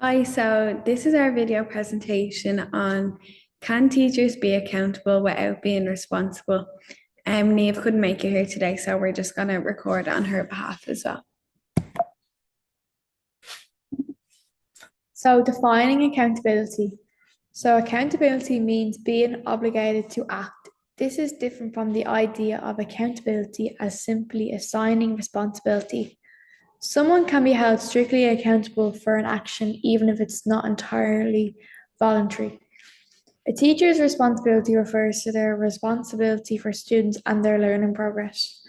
Hi, so this is our video presentation on can teachers be accountable without being responsible? Neve couldn't make it here today, so we're just going to record on her behalf as well. So, defining accountability. So, accountability means being obligated to act. This is different from the idea of accountability as simply assigning responsibility. Someone can be held strictly accountable for an action even if it's not entirely voluntary. A teacher's responsibility refers to their responsibility for students and their learning progress.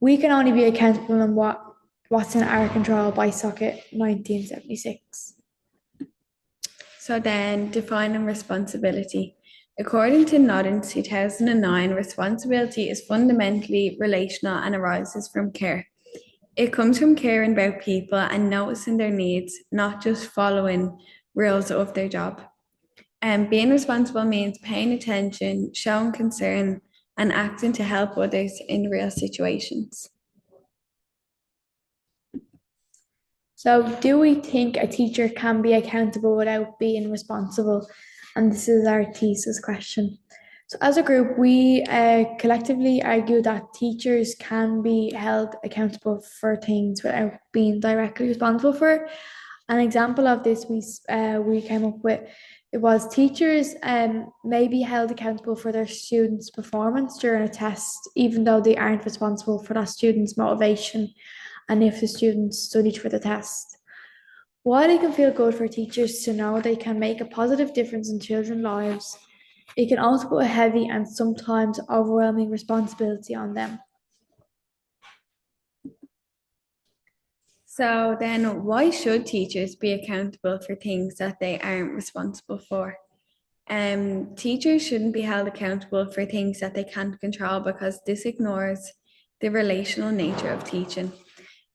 We can only be accountable in what's in our control by Socket 1976. So then defining responsibility. According to Noddens 2009, responsibility is fundamentally relational and arises from care. It comes from caring about people and noticing their needs, not just following rules of their job. And being responsible means paying attention, showing concern, and acting to help others in real situations. So, do we think a teacher can be accountable without being responsible? And this is our thesis question. So, as a group, we collectively argue that teachers can be held accountable for things without being directly responsible for. An example of this we came up with it was teachers may be held accountable for their students' performance during a test, even though they aren't responsible for that student's motivation and if the students studied for the test. While it can feel good for teachers to know they can make a positive difference in children's lives, it can also put a heavy and sometimes overwhelming responsibility on them. So then why should teachers be accountable for things that they aren't responsible for? Teachers shouldn't be held accountable for things that they can't control because this ignores the relational nature of teaching.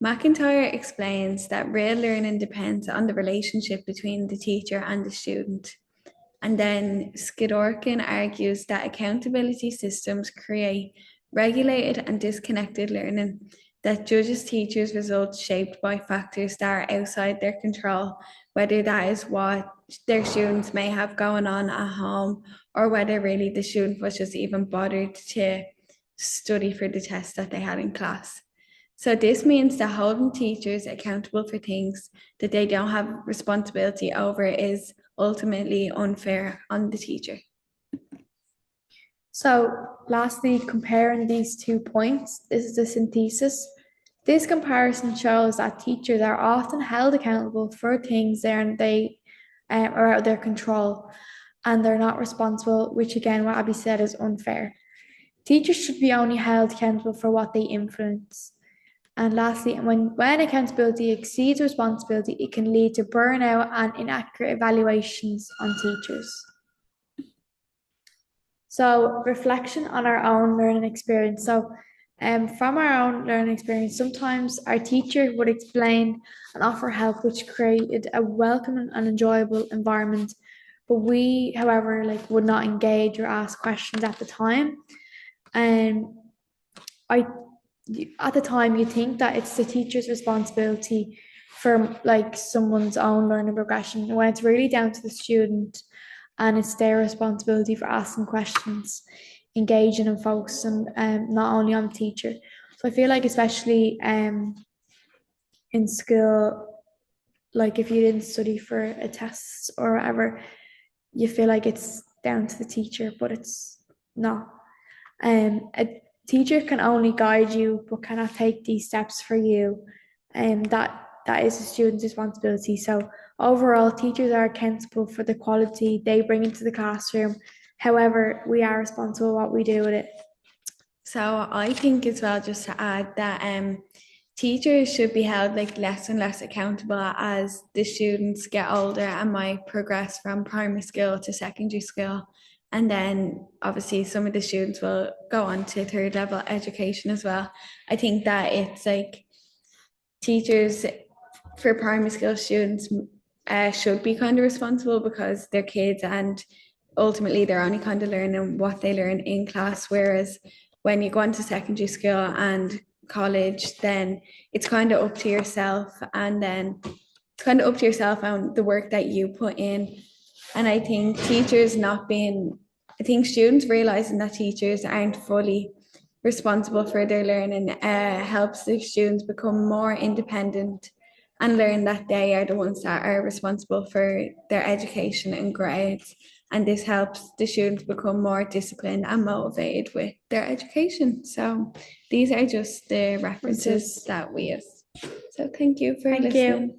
McIntyre explains that real learning depends on the relationship between the teacher and the student. And then Skidorkin argues that accountability systems create regulated and disconnected learning that judges teachers' results shaped by factors that are outside their control, whether that is what their students may have going on at home or whether really the student was just even bothered to study for the test that they had in class. So this means that holding teachers accountable for things that they don't have responsibility over is ultimately unfair on the teacher. So, lastly, comparing these 2 points, this is the synthesis. This comparison shows that teachers are often held accountable for things they are out of their control and they're not responsible, which again, what Abby said is unfair. Teachers should be only held accountable for what they influence. And lastly, when accountability exceeds responsibility, it can lead to burnout and inaccurate evaluations on teachers. So, reflection on our own learning experience. So, from our own learning experience, sometimes our teacher would explain and offer help, which created a welcoming and enjoyable environment. But we, however, would not engage or ask questions at the time. And I, at the time, you think that it's the teacher's responsibility for someone's own learning progression when it's really down to the student and it's their responsibility for asking questions, engaging and focusing not only on the teacher. So I feel like especially in school, like if you didn't study for a test or whatever, you feel like it's down to the teacher, but it's not. A teacher can only guide you, but cannot take these steps for you, and that is a student's responsibility. So overall, teachers are accountable for the quality they bring into the classroom. However, we are responsible for what we do with it. So I think as well, just to add that teachers should be held less and less accountable as the students get older and might progress from primary school to secondary school. And then obviously some of the students will go on to third level education as well. I think that it's teachers for primary school students should be kind of responsible because they're kids and ultimately they're only kind of learning what they learn in class. Whereas when you go into secondary school and college, then it's kind of up to yourself. And then it's kind of up to yourself and the work that you put in. And I think I think students realizing that teachers aren't fully responsible for their learning helps the students become more independent and learn that they are the ones that are responsible for their education and grades. And this helps the students become more disciplined and motivated with their education. So these are just the references that we use. So thank you for Thank listening. you.